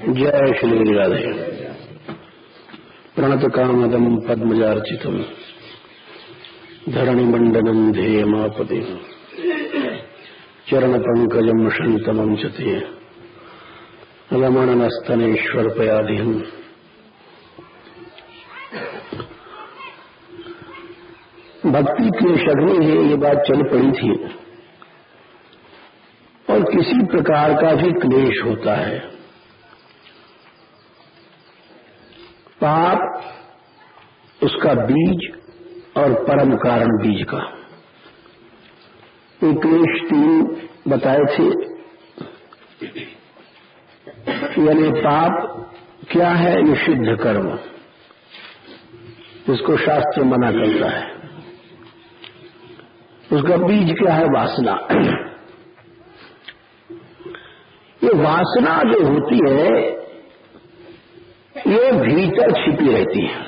जय श्री राधे। प्रणत कामदम पद्मजार्चितम धरणि मंडलम ध्येयमापदे चरण पंकजम शंतमं चते रमणनस्तनेश्वर पयाधिहम्। भक्ति क्लेश अग्नि है, ये बात चल पड़ी थी। और किसी प्रकार का भी क्लेश होता है, पाप उसका बीज और परम कारण बीज का। ये क्लेश तीन बताए थे। यानी पाप क्या है? निषिद्ध कर्म, जिसको शास्त्र मना करता है। उसका बीज क्या है? वासना। ये वासना जो होती है, ये भीतर छिपी रहती है।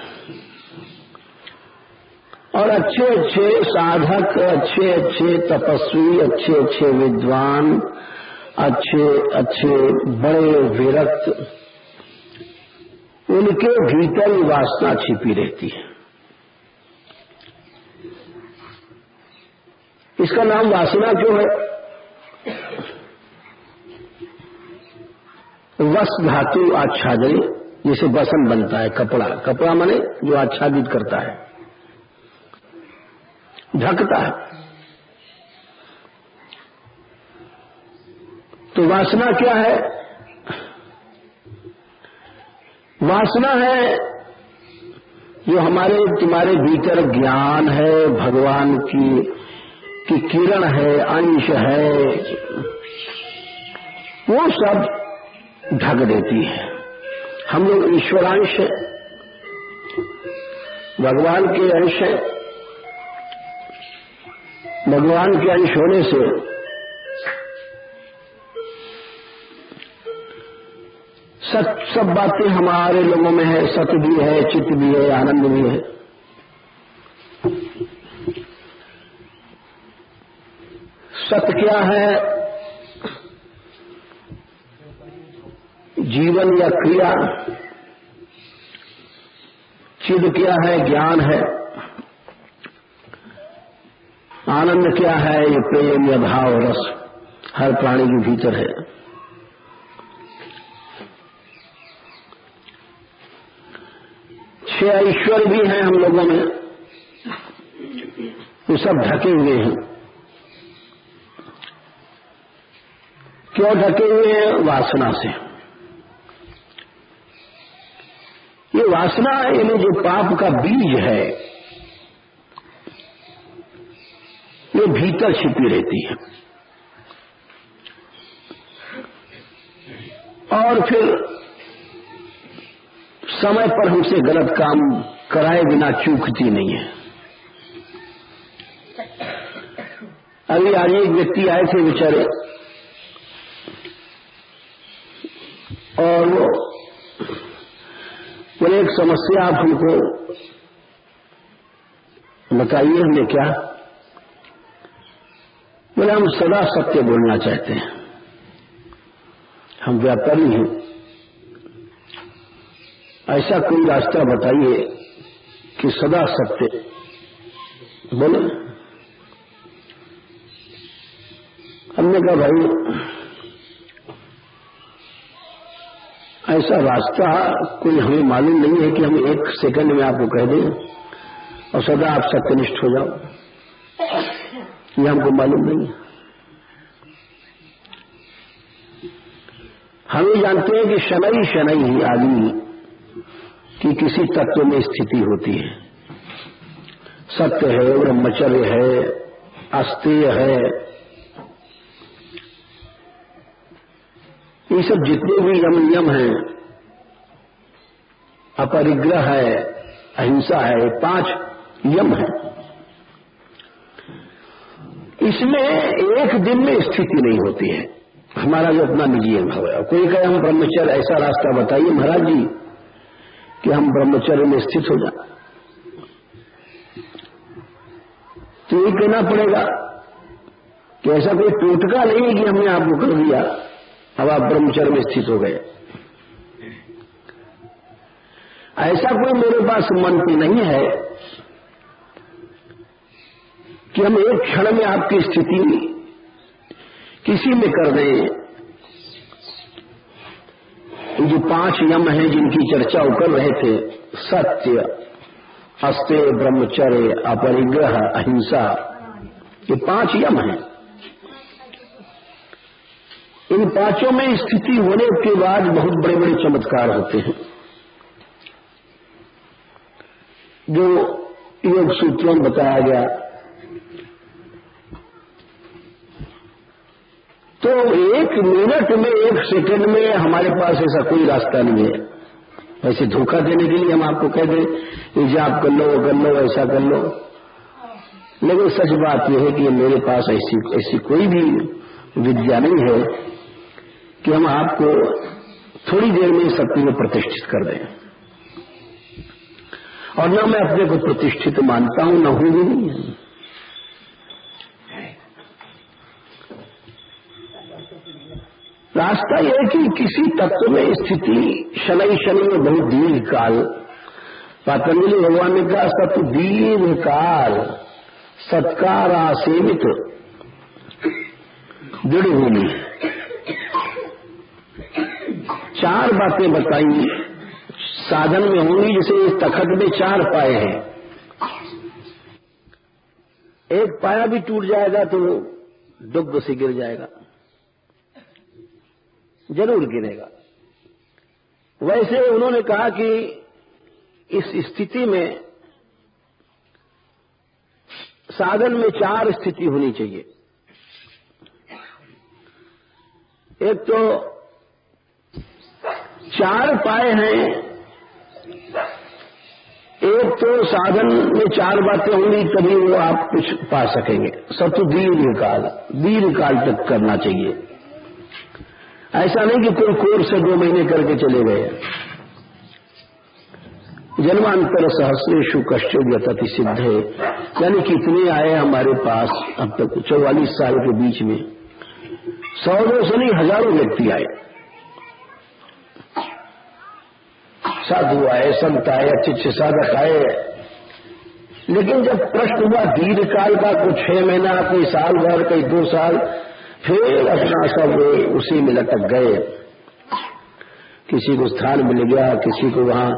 और अच्छे अच्छे साधक, अच्छे अच्छे तपस्वी, अच्छे अच्छे विद्वान, अच्छे अच्छे बड़े विरक्त, उनके भीतर ही वासना छिपी रहती है। इसका नाम वासना क्यों है? वस धातु आच्छादन, जैसे बसन बनता है कपड़ा। कपड़ा माने जो आच्छादित करता है, ढकता है। तो वासना क्या है? वासना है जो हमारे तुम्हारे भीतर ज्ञान है, भगवान की किरण है, अंश है, वो सब ढक देती है। हम लोग ईश्वरांश है, भगवान के अंश है। भगवान के अंश होने से सब बातें हमारे लोगों में है। सत्य भी है, चित्त भी है, आनंद भी है। सत्य क्या है? जीवन या क्रिया। चिद क्या है? ज्ञान है। आनंद क्या है? ये प्रेम या भाव रस हर प्राणी के भीतर है। छह ईश्वर भी हैं हम लोगों में, वो सब ढके हुए हैं। क्यों ढके हुए हैं? वासना से। ये वासना यानी जो पाप का बीज है, ये भीतर छिपी रहती है। और फिर समय पर हमसे गलत काम कराए बिना चूकती नहीं है। अभी आज एक व्यक्ति आए थे बेचारे, और वो बोले एक समस्या आप हमको बताइए। हमने क्या? बोले हम सदा सत्य बोलना चाहते हैं, हम व्यापारी हैं, ऐसा कोई रास्ता बताइए कि सदा सत्य बोले। हमने कहा भाई ऐसा रास्ता कोई हमें मालूम नहीं है कि हम एक सेकंड में आपको कह दें और सदा आप सत्यनिष्ठ हो जाओ, ये हमको मालूम नहीं है। हम ये जानते हैं कि शनै शनै ही आदमी की किसी तत्व में स्थिति होती है। सत्य है, ब्रह्मचर्य है, अस्तेय है, ये सब जितने भी यम नियम हैं, अपरिग्रह है, अहिंसा है, 5 यम है। इसमें एक दिन में स्थिति नहीं होती है। हमारा जो अपना निजी अनुभव है। कोई कहे हम ब्रह्मचर्य, ऐसा रास्ता बताइए महाराज जी कि हम ब्रह्मचर्य में स्थित हो जाए, तो ये कहना पड़ेगा कि ऐसा कोई टोटका नहीं है कि हमने आपको कर दिया अब आप ब्रह्मचर्य में स्थित हो गए। ऐसा कोई मेरे पास मंत्र नहीं है कि हम एक क्षण में आपकी स्थिति किसी में कर दें। जो 5 यम हैं जिनकी चर्चा वो कर रहे थे, सत्य, अस्तेय, ब्रह्मचर्य, अपरिग्रह, अहिंसा, ये 5 यम हैं। इन 5 में स्थिति होने के बाद बहुत बड़े बड़े चमत्कार होते हैं, जो योग सूत्रों में बताया गया। तो 1 मिनट में 1 सेकंड में हमारे पास ऐसा कोई रास्ता नहीं है। ऐसे धोखा देने के लिए हम आपको कह दें कि जाप कर लो, वो कर लो, ऐसा कर लो, लेकिन सच बात यह है कि मेरे पास ऐसी कोई भी विद्या नहीं है कि हम आपको थोड़ी देर में शक्ति में प्रतिष्ठित कर दें। और न मैं अपने को प्रतिष्ठित मानता हूं, न हूं भी नहीं। रास्ता यह है कि किसी तत्व में स्थिति शनि शनि में बहुत दीर्घ काल, पतंजलि भगवान ने कहा सत दीर्घ काल सत्कारा सेवित दृढ़ भूमि। 4 बातें बताई साधन में होंगी, जैसे इस तखत में 4 पाए हैं। एक पाया भी टूट जाएगा तो डुब से गिर जाएगा, जरूर गिरेगा। वैसे उन्होंने कहा कि इस स्थिति में साधन में 4 स्थिति होनी चाहिए। एक तो 4 पाए हैं, एक तो साधन में 4 बातें होंगी तभी वो आप कुछ पा सकेंगे। सब तो दीर्घ काल तक करना चाहिए। ऐसा नहीं कि कोई कोर्स से 2 महीने करके चले गए। जन्मांतर सहस्रेषु कश्चो व्यतति सिद्धे, यानी कितने आए हमारे पास अब तक 44 साल के बीच में, 100-200 नहीं, हजारों व्यक्ति आए, साधु आए, संत आए, अच्छे साधक आए। लेकिन जब प्रश्न हुआ दीर्घ काल का, कोई 6 महीना, कोई साल भर, कोई 2 साल, फिर अपना सब उसी में लटक गए। किसी को स्थान मिल गया, किसी को वहां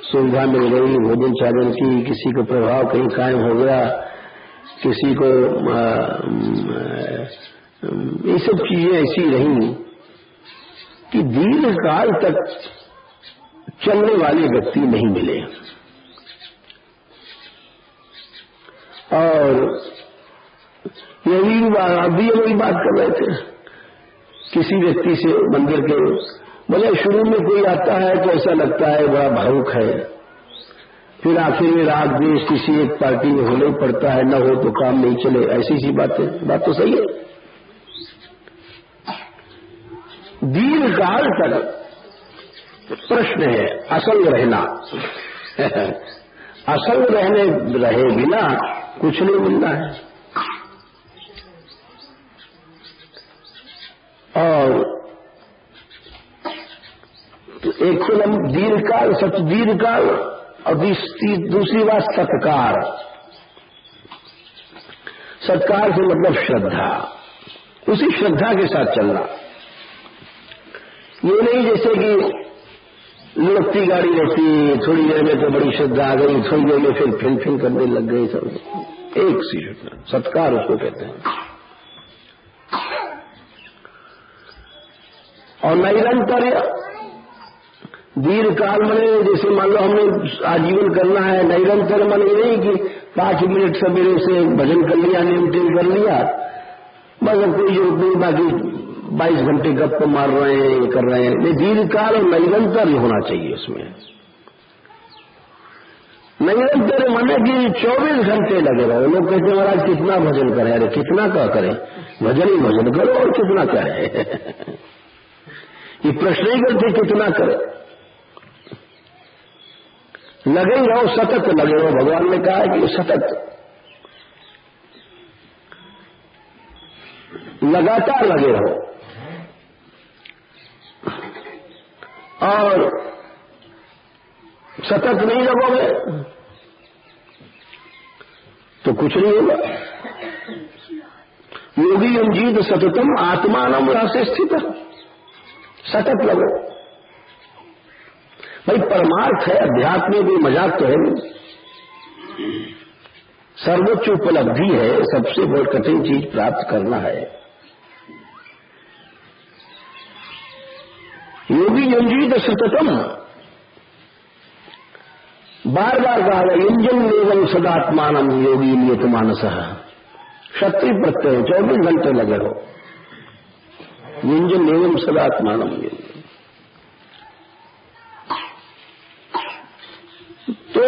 सुविधा मिल गई भोजन चावल की, किसी को प्रभाव कहीं कायम हो गया, किसी को ये सब चीजें ऐसी रही कि दीर्घ काल तक चलने वाले व्यक्ति नहीं मिले। और अभी वही बात कर रहे थे किसी व्यक्ति से मंदिर के, बोले शुरू में कोई आता है तो ऐसा लगता है बड़ा भावुक है, फिर आखिर में रात देश किसी एक पार्टी में होना ही पड़ता है, न हो तो काम नहीं चले, ऐसी सी बातें। बात तो सही है। दीर्घ काल तक प्रश्न है असंग रहना। असंग रहे बिना कुछ नहीं मिलना है। और तो एक तो दीर्घकाल, सच दीर्घकाल, और दूसरी बात सत्कार। सत्कार से मतलब श्रद्धा, उसी श्रद्धा के साथ चलना। ये नहीं जैसे कि लुढ़कती गाड़ी रहती, थोड़ी देर में तो बड़ी श्रद्धा आ गई, थोड़ी देर में फिर फिन करने लग गई। सब एक सी श्रद्धा, सत्कार उसको कहते हैं। और निरंतर दीर्घ काल मने जैसे मान लो हमने आजीवन करना है, निरंतर मन ये नहीं कि 5 मिनट सवेरे से भजन कर लिया, नियम कर लिया, बस कोई जरूरत नहीं, बाकी 22 घंटे गप मार रहे हैं, ये कर रहे हैं। ये दीर्घ काल और निरंतर होना चाहिए। उसमें निरंतर माने कि 24 घंटे लगे रहो। लोग कहते हैं महाराज कितना भजन करें, अरे कितना क्या करें, भजन ही भजन करो और कितना करें। ये प्रश्न ही करते कितना करें, लगे ही रहो, सतत लगे रहो। भगवान ने कहा है कि सतत लगातार लगे रहो। और सतत नहीं लगोगे तो कुछ नहीं होगा। योगी युंजीत सततम आत्मानम रहस्य स्थित, सतत लगो। भाई परमार्थ है, अध्यात्म में कोई मजाक तो है नहीं। सर्वोच्च उपलब्धि है, सबसे बहुत कठिन चीज प्राप्त करना है। योगी युंजीत सततम, बार बार कहा गया, युंजन एवं सदात्मानम योगी नियत मानसः, क्षत्रिय प्रत्यय 24 घंटे लगे हो। युंजन एवं सदात्मानम, तो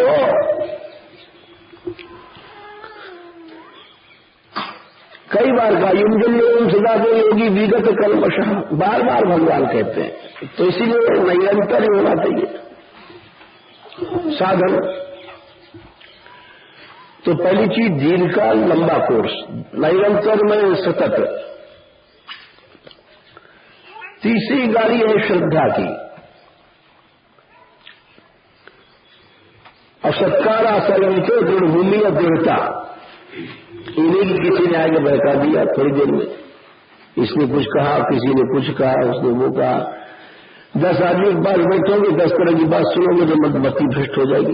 कई बार कहा युंजन एवं सदा को योगी विगत कल्मषः, बार बार भगवान कहते हैं। तो इसीलिए निरंतर ही होना चाहिए साधन। तो पहली चीज दीर्घकाल लंबा कोर्स, निरंतर में सतत। तीसरी गाड़ी है श्रद्धा की, और सत्कार आचरण के दृढ़भूमि और दृढ़ता। इन्हीं की किसी ने आगे बहका दिया थोड़ी देर में, इसने कुछ कहा, किसी ने कुछ कहा, उसने वो कहा। 10 आदमी के पास बैठोगे, 10 तरह की बात सुनोगे तो मतबत्ती भ्रष्ट हो जाएगी,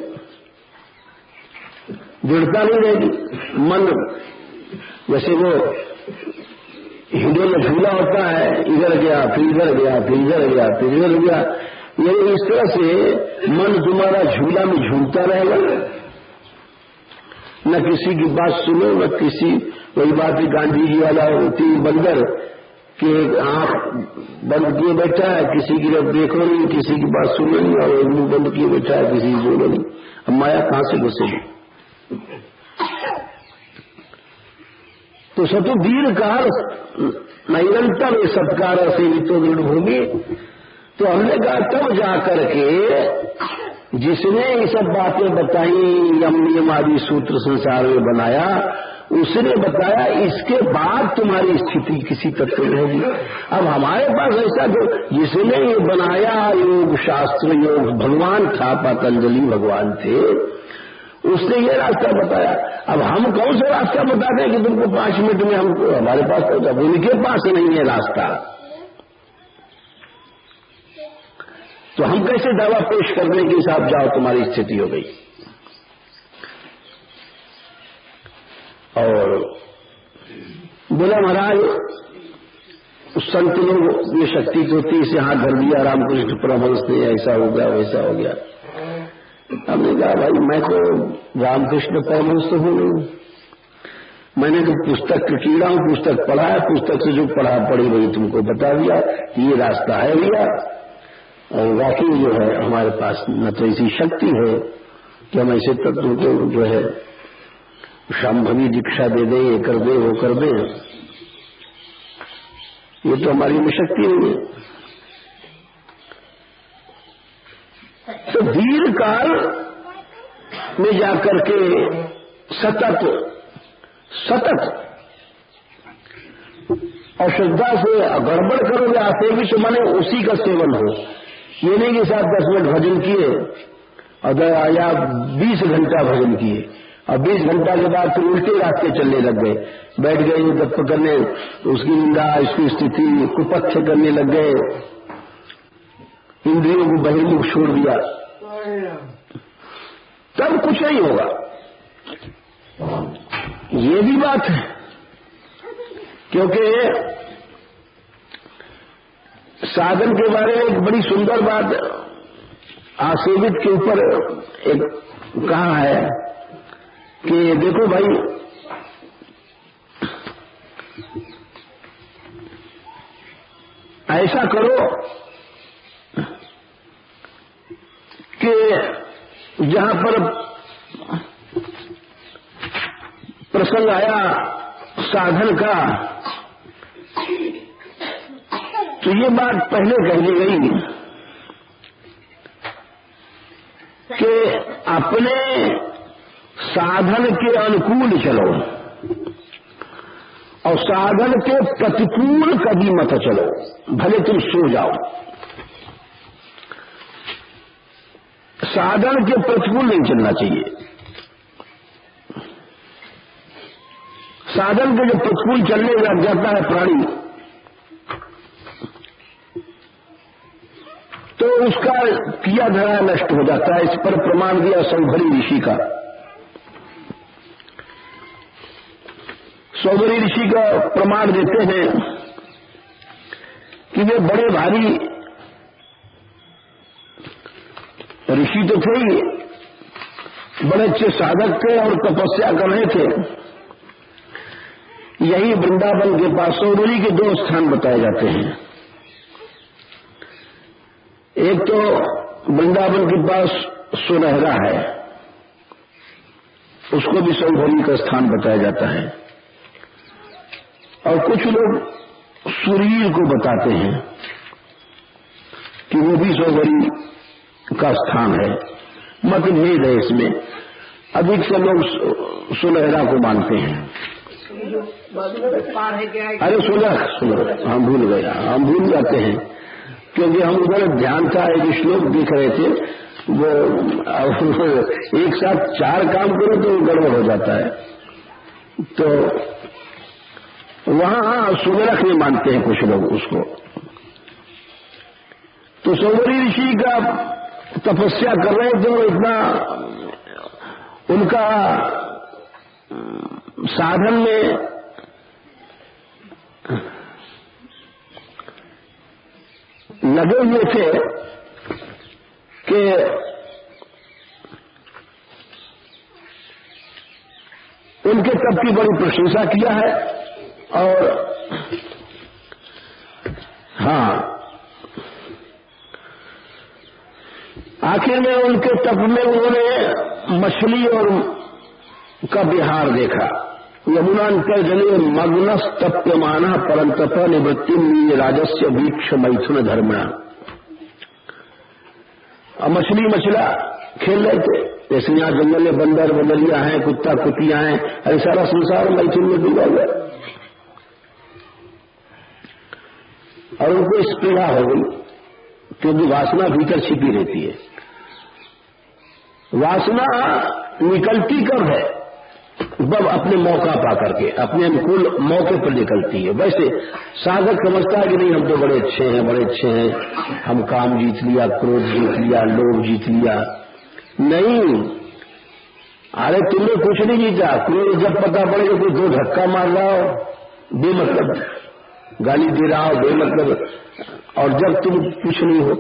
दृढ़ता नहीं रहेगी। मन जैसे वो हिंडोल में झूला होता है, इधर गया फिर इधर गया फिर इधर गया फिर इधर गया, ये इस तरह से मन तुम्हारा झूला में झूलता रहेगा, न किसी की बात सुनो न किसी। वही बात है गांधी जी वाला, 3 बंदर के आंख बंद किए बैठा है, किसी की तरफ देखो नहीं, किसी की बात सुनो नहीं, और मुंह बंद किए बैठा है, किसी की बोलो नहीं। अब माया कहां से घुसेगी? तो सतो दीर्घकाल निरंतर सत्कार से तो दृढ़भूमि। तो हमने कहा तब जाकर के जिसने ये सब बातें बताई, यम नियम आदि सूत्र संसार में बनाया, उसने बताया इसके बाद तुम्हारी स्थिति किसी तत्व में होगी। अब हमारे पास ऐसा जो जिसने ये बनाया योग शास्त्र, योग भगवान था, पतंजलि भगवान थे, उसने ये रास्ता बताया। अब हम कौन सा रास्ता बता दें कि तुमको 5 मिनट में हमको, हमारे पास तो उनके पास नहीं है रास्ता, तो हम कैसे दावा पेश कर दें कि साहब जाओ तुम्हारी स्थिति हो गई। और बोला महाराज उस संत लोग ये शक्ति को होती, इसे हाथ धर दिया रामकृष्ण परमहंस ने, ऐसा हो गया वैसा हो गया। हमने कहा भाई मैं तो रामकृष्ण परमहंस तो हूं नहीं, मैंने तो पुस्तक का कीड़ा हूं, पुस्तक पढ़ा है, पुस्तक से जो पढ़ा पढ़ी वही तुमको बता दिया कि ये रास्ता है भैया। और वाकई जो है हमारे पास न तो ऐसी शक्ति है कि हम ऐसे तत्व को जो है शाम्भवी दीक्षा दे दें, ये कर दे वो कर दे, ये तो हमारी में शक्ति नहीं है। तो दीर्घ काल में जाकर के सतत और श्रद्धा से गड़बड़ करोगे आते भी तो माने उसी का सेवन हो। ये नहीं कि साथ 10 मिनट भजन किए और या 20 घंटा भजन किए और 20 घंटा के बाद फिर उल्टे रास्ते चलने लग गए, बैठ गए तत्व करने, उसकी निंदा इसकी स्थिति कुपथ्य करने लग गए, इंद्रियों को बहिर्मुख छोड़ दिया, तब कुछ नहीं होगा। ये भी बात है क्योंकि साधन के बारे में एक बड़ी सुंदर बात आसेवित के ऊपर एक कहा है कि देखो भाई ऐसा करो कि जहां पर प्रसंग आया साधन का, तो ये बात पहले कह दी गई कि अपने साधन के अनुकूल चलो और साधन के प्रतिकूल कभी मत चलो, भले तुम सो जाओ। साधन के प्रतिकूल नहीं चलना चाहिए। साधन के जो प्रतिकूल चलने लग जाता है प्राणी, तो उसका किया धरा नष्ट हो जाता है। इस पर प्रमाण दिया सौभरी ऋषि का। सौभरी ऋषि का प्रमाण देते हैं कि वे बड़े भारी ऋषि तो थे ही, बड़े अच्छे साधक थे और तपस्या कर रहे थे। यही वृंदावन के पास सौभरी के दो स्थान बताए जाते हैं। एक तो वृंदावन के पास सुनहरा है, उसको भी सौभरी का स्थान बताया जाता है। और कुछ लोग सुरीर को बताते हैं कि वो भी सौभरी का स्थान है। मतभेद है इसमें, अधिक से लोग सुनहरा को मानते हैं। अरे सुनह हम भूल गए, हम भूल जाते हैं क्योंकि हम उधर ध्यान था, एक श्लोक देख रहे थे, वो एक साथ चार काम करो तो गड़बड़ हो जाता है। तो वहां सुनरख में मानते हैं कुछ लोग उसको। तो सौभरी ऋषि का तपस्या कर रहे थे और इतना उनका साधन में लगे हुए थे कि उनके तप की बड़ी प्रशंसा किया है। और हाँ, आखिर में उनके तप में उन्होंने मछली और का विहार देखा। यमुनांतर जले मग्नस तप्यमाना परंतप निवृत्ति राजस्य वीक्ष मैथुन धर्मणा। अब मछला खेल रहे थे, जैसे यहां जंगल में बंदर बंदरिया हैं, कुत्ता कुतियां हैं, अरे सारा संसार मैथुन में डूबा गया। और उनको स्पृहा हो गई, क्योंकि वासना भीतर छिपी रहती है। वासना निकलती कब है? जब अपने मौका पा करके, अपने अनुकूल मौके पर निकलती है। वैसे साधक समझता है कि नहीं हम तो बड़े अच्छे हैं, बड़े अच्छे हैं, हम काम जीत लिया, क्रोध जीत लिया, लोभ जीत लिया। नहीं, अरे तुमने कुछ नहीं जीता। क्रोध जब पता पड़ेगा कोई दो धक्का मार रहा हो बेमतलब, गाली दे रहा हो बेमतलब, और जब तुम कुछ नहीं हो,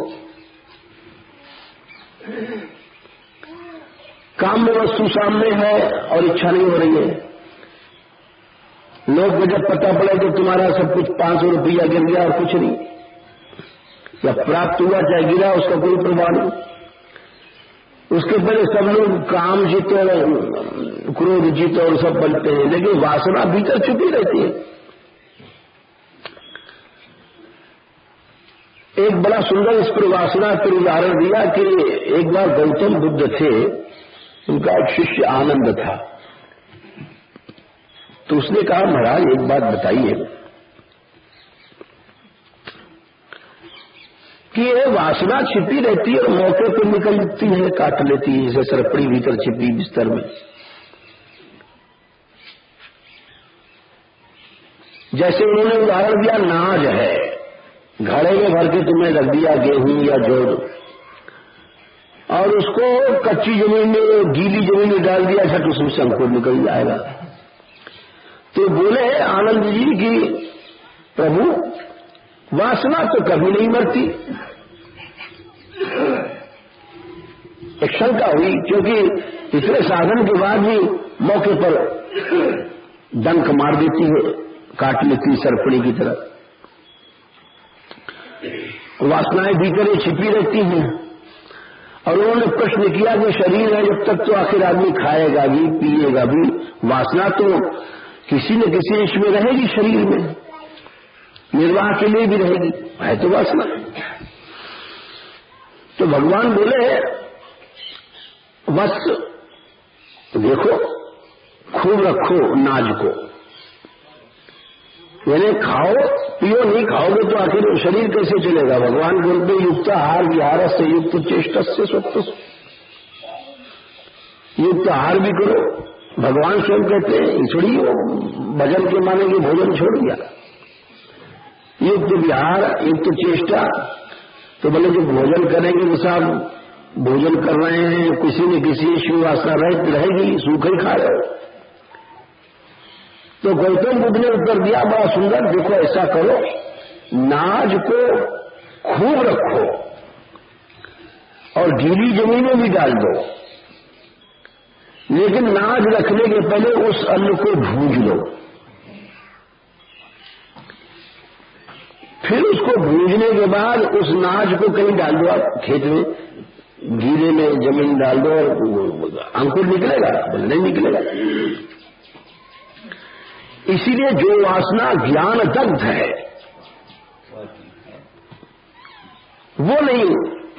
काम में वस्तु सामने है और इच्छा नहीं हो रही है। लोग को जब पता पड़े तो तुम्हारा सब कुछ 500 रुपया गिर गया और कुछ नहीं, या प्राप्त हुआ चाहे गिरा, उसका कोई प्रभाव नहीं। उसके पहले सब लोग काम जीते, क्रोध जीते और सब बनते हैं, लेकिन वासना भीतर छुपी रहती है। एक बड़ा सुंदर इस पर वासना पर उदाहरण दिया कि एक बार गौतम बुद्ध थे, उनका एक शिष्य आनंद था। तो उसने कहा महाराज एक बात बताइए कि ये वासना छिपी रहती है और मौके पर निकलती है, काट लेती है, जैसे सरपड़ी भीतर छिपी बिस्तर में। जैसे उन्होंने उदाहरण दिया, नाज है, घड़े में भर के तुमने रख दिया गेहूं या जोड़, और उसको कच्ची जमीन में, गीली जमीन में डाल दिया, झट उसमें से अंकुर निकल जाएगा। तो बोले आनंद जी कि प्रभु वासना तो कभी नहीं मरती। एक शंका हुई, क्योंकि इतने साधन के बाद भी मौके पर डंक मार देती है, काट लेती सरपड़ी की तरह। वासनाएं भीतर छिपी रहती हैं। और उन्होंने प्रश्न किया कि शरीर है जब तक तो आखिर आदमी खाएगा भी, पिएगा भी, वासना तो किसी न किसी अंश में रहेगी, शरीर में निर्वाह के लिए भी रहेगी, है तो वासना। तो भगवान बोले बस देखो, खूब रखो नाज को, यानी खाओ पियो, नहीं खाओगे तो आखिर शरीर कैसे चलेगा। भगवान बोलते युक्त आहार विहार से युक्त चेष्ट से स्वत्व, युक्त आहार भी करो। भगवान स्वयं कहते हैं, थोड़ी वो भजन के माने कि भोजन छोड़ दिया। युक्त विहार, युक्त चेष्टा, तो बोले जो भोजन करेंगे वो साहब भोजन कर रहे हैं, किसी न किसी शिव वासना रहेगी, सूखे ही खा रहे हो। तो गौतम बुद्ध ने उत्तर दिया बड़ा सुंदर, देखो ऐसा करो, नाज को खूब रखो और गीली जमीनें भी डाल दो, लेकिन नाज रखने के पहले उस अन्न को भूज लो। फिर उसको भूजने के बाद उस नाज को कहीं डाल दो, आप खेत में गीले में जमीन डाल दो और अंकुर निकलेगा, नहीं निकलेगा। इसीलिए जो वासना ज्ञान दग्ध है वो नहीं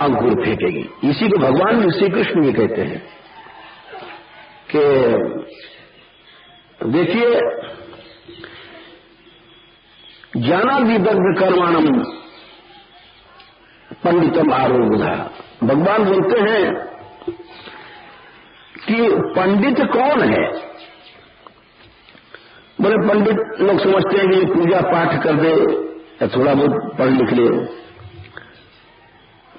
अंकुर फेंकेगी। इसी को भगवान श्री कृष्ण ये कहते हैं कि देखिए, ज्ञानादिदग्ध कर्माणम पंडितम आरोग्धा। भगवान बोलते हैं कि पंडित कौन है? बोले पंडित लोग समझते हैं कि पूजा पाठ कर दे या थोड़ा बहुत पढ़ लिख ले।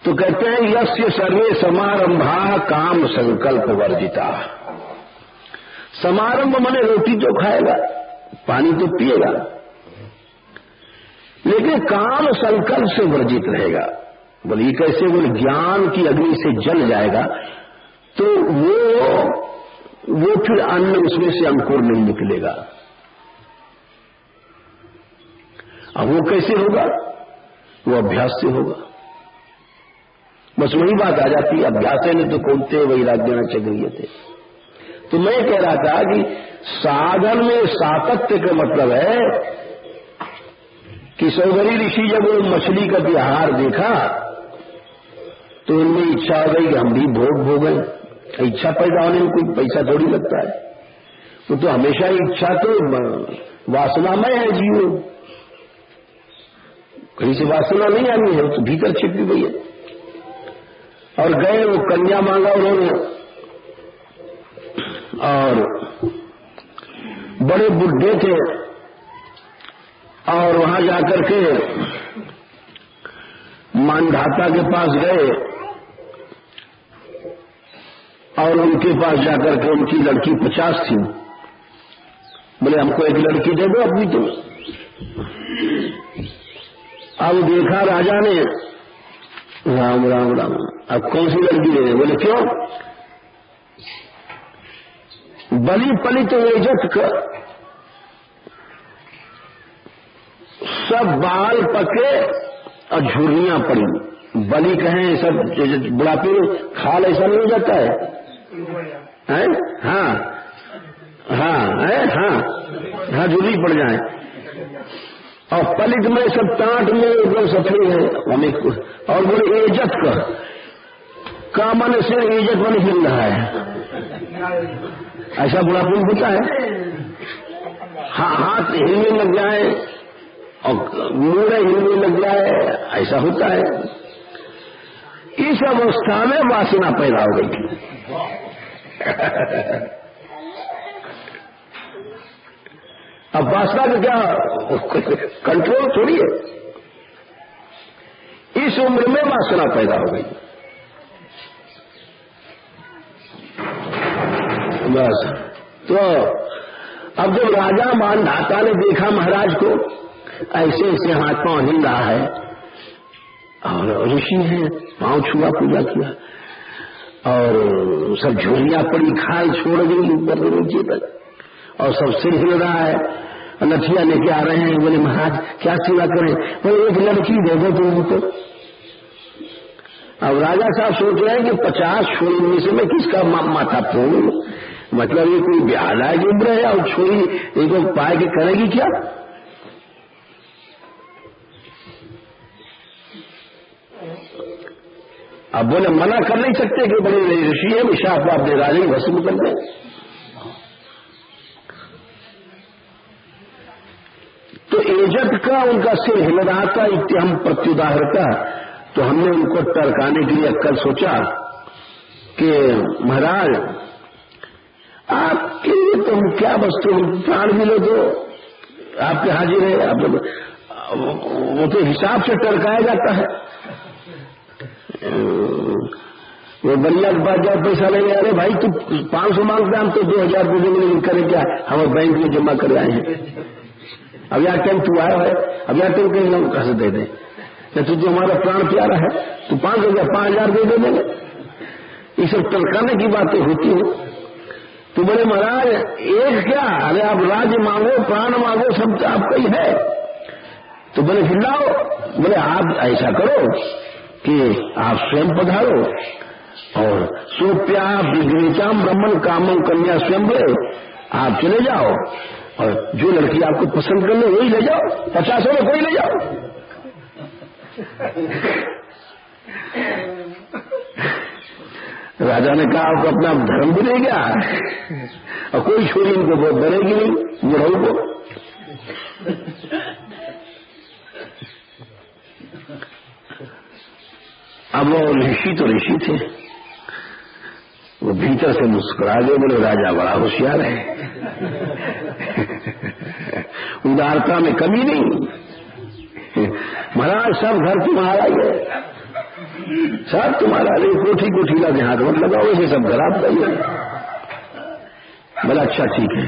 तो कहते हैं यस्य सर्वे समारंभा काम संकल्प वर्जिता। समारंभ माने रोटी तो खाएगा, पानी तो पिएगा, लेकिन काम संकल्प से वर्जित रहेगा। बोले ये कैसे? बोले ज्ञान की अग्नि से जल जाएगा तो वो फिर अन्न उसमें से अंकुर नहीं निकलेगा। अब वो कैसे होगा? वो अभ्यास से होगा। बस वही बात आ जाती है, अभ्यास है नहीं तो कौनते वैराग्य चक्रिय थे। तो मैं कह रहा था कि साधन में सातत्य का मतलब है कि सौगरी ऋषि जब वो मछली का विहार देखा तो उनमें इच्छा हो गई कि हम भी भोग भोगें। इच्छा पैदा होने में कोई पैसा थोड़ी लगता है, वो तो हमेशा इच्छा तो वासनामय है जीव, कहीं से वासना नहीं आनी है, तो भीतर छिपी गई है। और गए, वो कन्या मांगा उन्होंने, और बड़े बुढ़े थे, और वहां जाकर के मानधाता के पास गए और उनके पास जाकर के उनकी लड़की 50 थी। बोले हमको एक लड़की दे दो अपनी। तुम अब देखा राजा ने, राम राम राम, अब कौन सी लड़की दे? बोले क्यों? बलि पलित एजत का सब बाल पके और झुर्रियां पड़ी। बलि कहें सब बुढ़ापे खाल ऐसा नहीं हो जाता है? हैं? हाँ हाँ है, हाँ झुर्री पड़ जाए। और पलित में सब टाट में एकदम सफेद है हमें। और बोले एजत का मन से एजत मन हिल रहा है, ऐसा बुढ़ापन होता है। हाँ, हाथ हिलने लग जाए और मूड़े हिलने लग जाए, ऐसा होता है। इस अवस्था में वासना पैदा हो गई। अब वासना का क्या कंट्रोल थोड़ी है। इस उम्र में वासना पैदा हो गई। बस तो अब जब राजा मानधाता ने देखा महाराज को ऐसे ऐसे हाथ पांव हिल रहा है और ऋषि है, पांव छुआ, पूजा किया, और सब झोलियां पड़ी, खाल छोड़ गई ऊपर नीचे तक, और सब सिर हिल रहा है, लठिया लेके आ रहे हैं। बोले महाराज क्या सेवा करें? बोले एक लड़की दे दो तुम तो। अब राजा साहब सोच रहे हैं कि 50 छोरी में से मैं किसका माथा फोड़ूं? मतलब ये कोई ब्याह की उम्र है और छोरी इनको पाए के करेगी क्या? अब बोले मना कर नहीं सकते कि बड़े ऋषि है, निशा आपको अपने राजा ही भस्म कर दें। तो एजत का उनका सिर हिल रहा था, इत्याम प्रत्युदाहर का। तो हमने उनको टरकाने के लिए अक्कल सोचा कि महाराज आपके लिए तो हम क्या वस्तु, हम प्राण मिले तो आपके हाजिर है। आप वो तो हिसाब से टरकाया जाता है। वो बढ़िया बात जाए पैसा लेने, अरे भाई तू 500 मांगते हम तो 2000 रुपये में करे क्या, हम बैंक में जमा कर आए हैं। अब यार टाइम तू आया है, अब यार टाइम कहीं हम कैसे दे दें, तू तो हमारा प्राण प्यारा है, तू 5,000 दे देंगे। ये सब टरकाने की बातें होती है। तो बोले महाराज एक क्या, अरे आप राज्य मांगो, प्राण मांगो, सब आपका ही है। तो बोले खिलाओ। बोले आप ऐसा करो कि आप स्वयं पधारो और सोप्या विग्रेचाम ब्रह्मण कामम कन्या स्वयं ले, आप चले जाओ और जो लड़की आपको पसंद कर ले वही ले जाओ, 50 में कोई ले जाओ। राजा ने कहा आपको अपना धर्म भी नहीं गया और कोई छोरी इनको बहुत डरेगी नहीं बुढ़ऊ को। अब वो ऋषि तो ऋषि थे, वो भीतर से मुस्कुरा गए, बोले राजा बड़ा होशियार है, उदारता में कमी नहीं। महाराज सब घर तुम्हारा ही है, सब तुम्हारा, कोठी कोठी का ध्यान मत लगाओ, वैसे सब घर आपका ही है। बोला अच्छा ठीक है,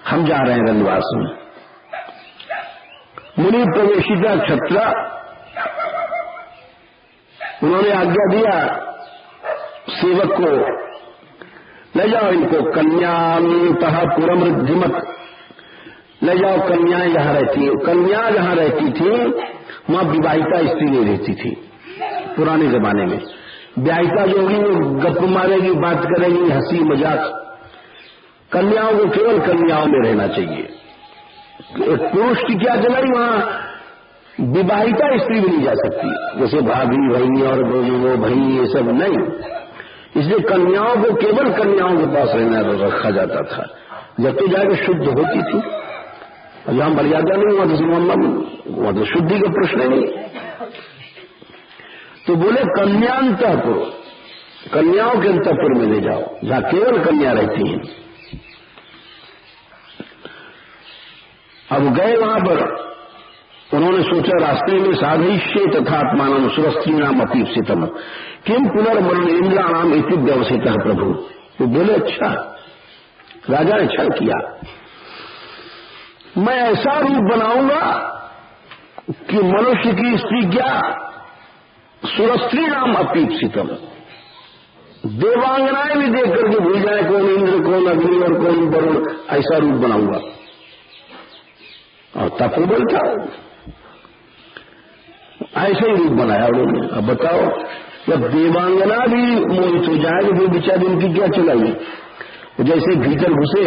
हम जा रहे हैं वनवास में। मुनि प्रवेशिता क्षत्रा, उन्होंने आज्ञा दिया सेवक को, ले जाओ इनको कन्यातः पुरम वृद्धिमत, ले जाओ कन्याएं जहां रहती है। कन्या जहां रहती थी वहां विवाहिता स्त्री नहीं रहती थी पुराने जमाने में। विवाहिता जो होगी वो गप मारेगी, बात करेगी, हंसी मजाक। कन्याओं को केवल कन्याओं में रहना चाहिए। पुरुष की क्या जलाई, वहां विवाहिता स्त्री भी नहीं जा सकती, जैसे भाभी भाई और वो भाई ये सब नहीं। इसलिए कन्याओं को केवल कन्याओं के पास रहना रखा जाता था, जब तो जाकर शुद्ध होती थी। और जहां मर्यादा नहीं हुआ तो वहां तो शुद्धि का प्रश्न नहीं। तो बोले कन्यांतपुर, कन्याओं के अंतपुर में ले जाओ जहां केवल कन्या रहती हैं। अब गए वहां पर, उन्होंने सोचा रास्ते में साधयिष्ये तथात्मानं सुरस्त्रीणाम अपीप्सितम् किम पुनर्मरण इंद्राणाम इति व्यवसितः प्रभु। तो बोले अच्छा, राजा ने अच्छा किया, मैं ऐसा रूप बनाऊंगा कि मनुष्य की स्त्री क्या, सुरस्त्रीणाम अपीप्सितम्, देवांगनाएं भी देख करके भूल जाए कौन इंद्र कौन अग्नि और कौन वरुण, ऐसा रूप बनाऊंगा। और तपोबल था, ऐसे ही रूप बनाया उन्होंने। अब बताओ जब देवांगना भी मोहित हो जाए तो फिर बेचारी उनकी क्या चलाई। जैसे भीतर घुसे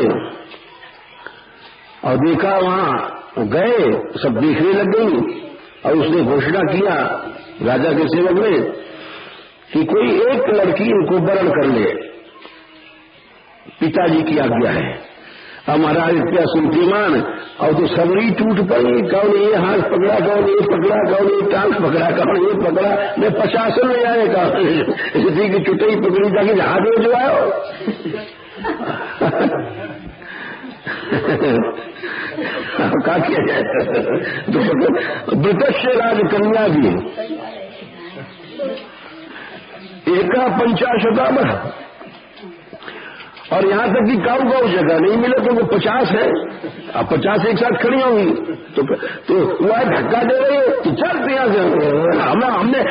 और देखा, वहां गए, सब देखने लग गई और उसने घोषणा किया राजा के सेवक ने कि कोई एक लड़की इनको वरण कर ले, पिताजी की आज्ञा है। अब महाराज क्या सुनतीमान, और तो सबरी टूट पड़ी, कौन ये हाथ पकड़ा, कौन ये पकड़ा, कौन ये टांग पकड़ा, कौन ये पकड़ा, मैं 50 में जाएगा इसी की चुटई पकड़ी जाके हाथ में जो आयो। क्या किया जाए। द्रुतस्य राजकन्या भी एका 50 और यहां तक कि काऊ जगह नहीं मिले तो वो 50 है, अब 50 एक साथ खड़ी होंगी तो वह धक्का दे रही है कि चल यहाँ से,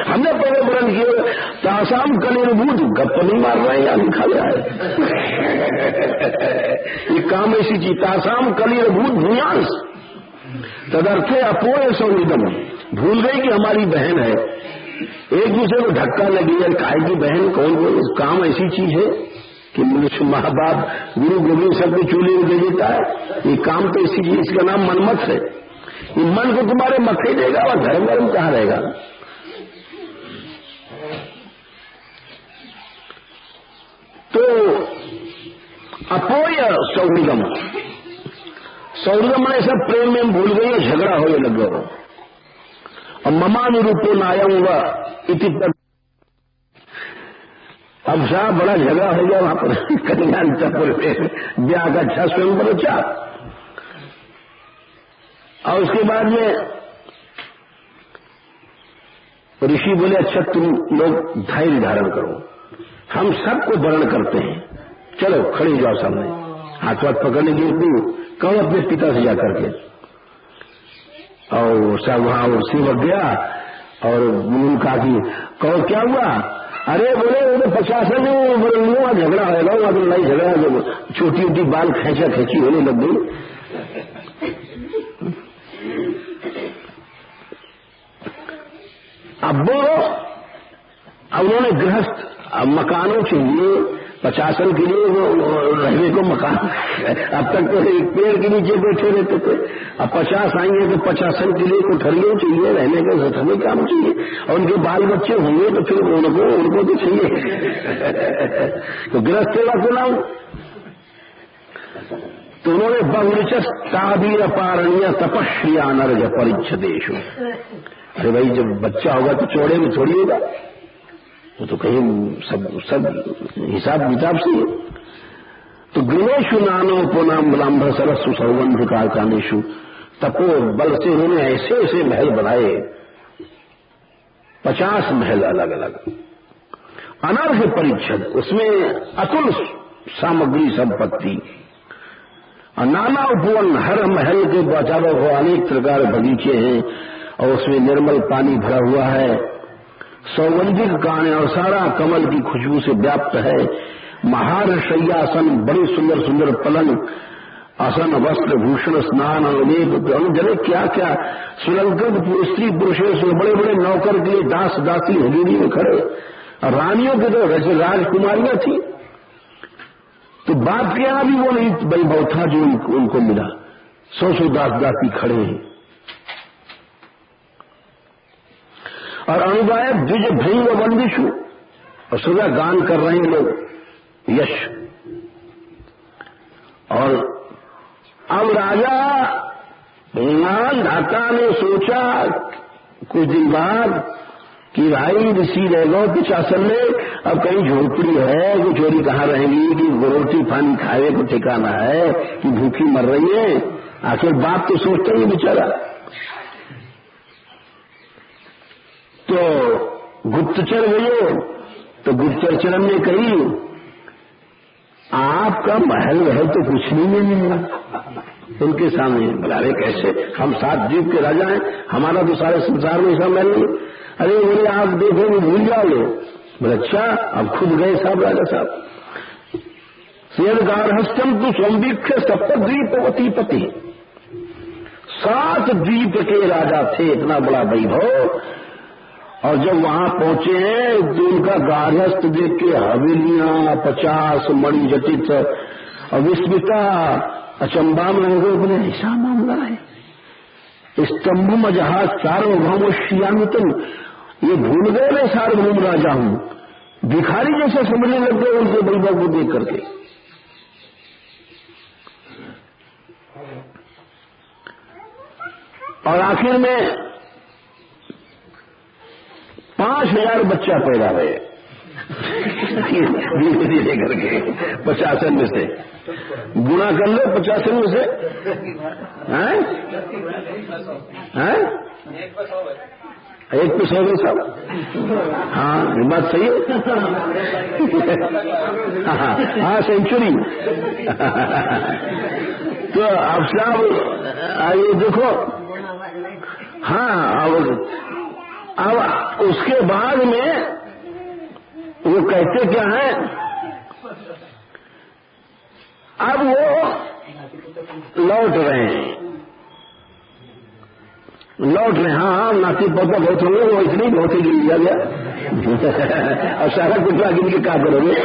हमने पहले बुलंद किए, तासाम कलिर्भूत, गप्प नहीं मार रहे हैं या लिखा गया है। ये काम ऐसी चीज, तासाम कलिर्भूत भूयांश तदर्थे अपोय सौनिदम, भूल गई कि हमारी बहन है, एक दूसरे को धक्का लगी है, काय की बहन कौन बोले। काम ऐसी चीज है कि मनुष्य माँ बाप गुरु गोविंद सबको चूल्हे में दे देता है। ये काम तो इसी चीज, इसका नाम मनमत है। ये मन को तुम्हारे मथे देगा और धर्म धर्म कहाँ रहेगा। तो अपोय सौहृदम, सौहृदम मैंने सब प्रेम में भूल गई, झगड़ा हो लग गया। और ममानुरूपो नायम व इति अब साहब बड़ा झगड़ा हो गया वहां पर कल्याणपुर में, ब्याह का अच्छा स्वयं पर अच्छा। और उसके बाद में ऋषि बोले अच्छा तुम लोग धैर्य धारण करो, हम सबको वर्ण करते हैं, चलो खड़े जाओ सामने, हाथ हाथ पकड़ने की कहो अपने पिता से जाकर के। और सब वहां वो सेवक गया और उन्होंने कहा कि कहो क्या हुआ? अरे बोले वो तो 50 में झगड़ा होगा, वहां तो लड़ाई झगड़ा, छोटी छोटी बाल खींचा खींची होने लग गई। अब उन्होंने गृहस्थ मकानों चाहिए, 50 के लिए वो रहने को मकान, अब तक तो एक पेड़ के नीचे बैठे रहते थे, अब 50 आएंगे तो 50 के लिए कोठरियों चाहिए, रहने का हमें काम चाहिए, और उनके बाल बच्चे होंगे तो फिर उनको तो चाहिए। तो गृहस्थ सेवा को नाम। तो उन्होंने बहुरिचस ताबीर अपारणीय तपस्या नरज परिच्छदेश। अरे भाई जब बच्चा होगा तो चौड़े में थोड़ी होगा, वो तो कहीं सब हिसाब किताब से। तो गृहेशु नानो पुनाम बलाम्भ सरस्व सौगंध कारखानेशु, तपो बल से उन्होंने ऐसे ऐसे महल बनाए, 50 महल अलग अलग, अनर्घ परिच्छद, उसमें अतुल सामग्री संपत्ति, नाना उपवन, हर महल के चारों को अनेक प्रकार बगीचे हैं और उसमें निर्मल पानी भरा हुआ है, सौगंधिक कान और सारा कमल की खुशबू से व्याप्त है, महारशय्यासन, बड़े सुंदर सुंदर पलंग, आसन, वस्त्र, भूषण, स्नान और जने क्या क्या सुलंकृत स्त्री पुरुषों, बड़े बड़े नौकर के लिए दास दासी हवेली में खड़े, और रानियों के तो वैसे राजकुमारियां थी। तो बाप के यहां भी वो नहीं वैभव था जो उनको मिला, 100 दास दासी खड़े हैं। और अनुगायक द्विज भैंग वंदिशु, और सदा गान कर रहे हैं लोग यश। और अब राजा धाता ने सोचा कुछ दिन बाद कि भाई ऋषि रह गो प्रशासन में, अब कहीं झोपड़ी है, कोई चोरी कहाँ रहेगी, कि रोटी पानी खाए को ठिकाना है, कि भूखी मर रही है। आखिर बाप तो सोचता ही बेचारा। तो गुप्तचर गए, तो गुप्तचर चरण ने कही आपका महल वह तो कुछ नहीं है उनके सामने। बोला अरे कैसे, हम 7 द्वीप के राजा हैं, हमारा तो सारे संसार में ऐसा महल नहीं। अरे बोले आप देखो वो भूल जाओगे। बोले अच्छा, अब खुद गए साहब राजा साहब। सेनगारहस्यम तु संवीक्ष सप्तद्वीपवती पति, 7 द्वीप के राजा थे, इतना बड़ा वैभव। और जब वहां पहुंचे हैं तो उनका गार्हस्थ देख के हवेलियां 50 मणि जटित और विस्मिता अचंबा में हो गए। बोले ऐसा मामला है, स्तंभ मजहा सार्वभौम श्रियामितम, ये भूल गए मैं सार्वभौम राजा हूं, भिखारी जैसे समझने लग गए उनके वैभव को देख करके। और आखिर में 5000 बच्चा पैदा हुए धीरे धीरे करके 50 में से। गुणा कर लो 50 में से, हैं? 1 पे 100 साहब। हाँ ये बात सही है। हाँ सेंचुरी। तो अब साहब आइए देखो। हाँ अब उसके बाद में वो कहते क्या है, अब वो लौट रहे हैं। हाँ नाती पोता बहुत होंगे, वो इसलिए बहुत ही गिर लिया गया। और सारा कुछ गिन के क्या करोगे।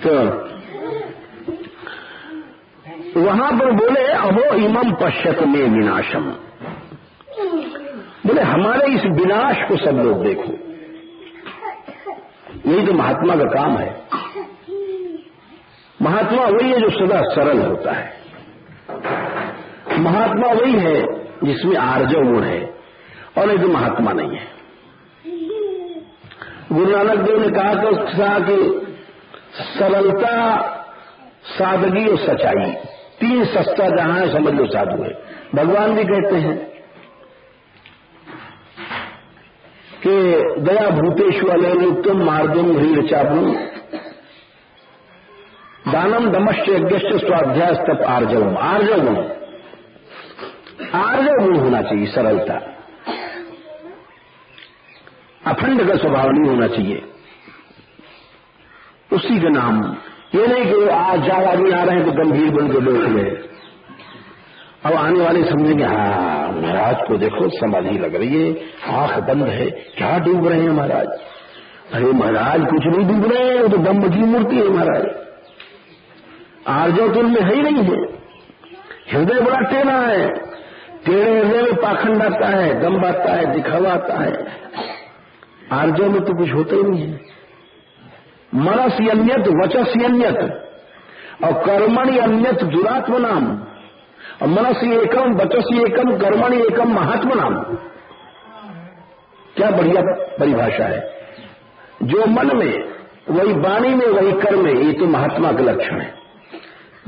तो वहां पर बोले अहो इमम पश्यत में विनाशम, बोले हमारे इस विनाश को सब लोग देखो। यही तो महात्मा का काम है। महात्मा वही है जो सदा सरल होता है। महात्मा वही है जिसमें आर्जव गुण है, और नहीं तो महात्मा नहीं है। गुरु नानक देव ने कहा कि सरलता, सादगी और सच्चाई, तीन सस्ता जहां है समझ लो साधु है। भगवान भी कहते हैं कि दया भूतेषु अलेनियुक्तम मार्गम ह्रीर चापू दानम दमश्च यज्ञश्च स्वाध्याय तप आर्जव। आर्जव गुण होना चाहिए, सरलता, अखंड का स्वभाव नहीं होना चाहिए। उसी का नाम, ये नहीं कि आज चार आदमी आ रहे हैं तो गंभीर बन के बैठ गए, अब आने वाले समझेंगे हाँ महाराज को देखो समाधि लग रही है, आंख बंद है, क्या डूब रहे हैं महाराज। अरे महाराज कुछ नहीं डूब रहे हैं, वो तो ब्रह्म की मूर्ति है महाराज। आर्जव तो उनमें है ही नहीं है। हृदय बड़ा टेढ़ा है, टेढ़े हृदय में पाखंड आता है, दम्भ आता है, दिखावा आता है। आर्जव में तो कुछ होता ही नहीं है। मनसी अन्यत वचसी अन्यत और कर्मणि अन्यत दुरात्म नाम, और मनसी एकम वचसी एकम कर्मणि एकम महात्म नाम। क्या बढ़िया परिभाषा है। जो मन में वही वाणी में वही कर्म में, ये तो महात्मा का लक्षण है।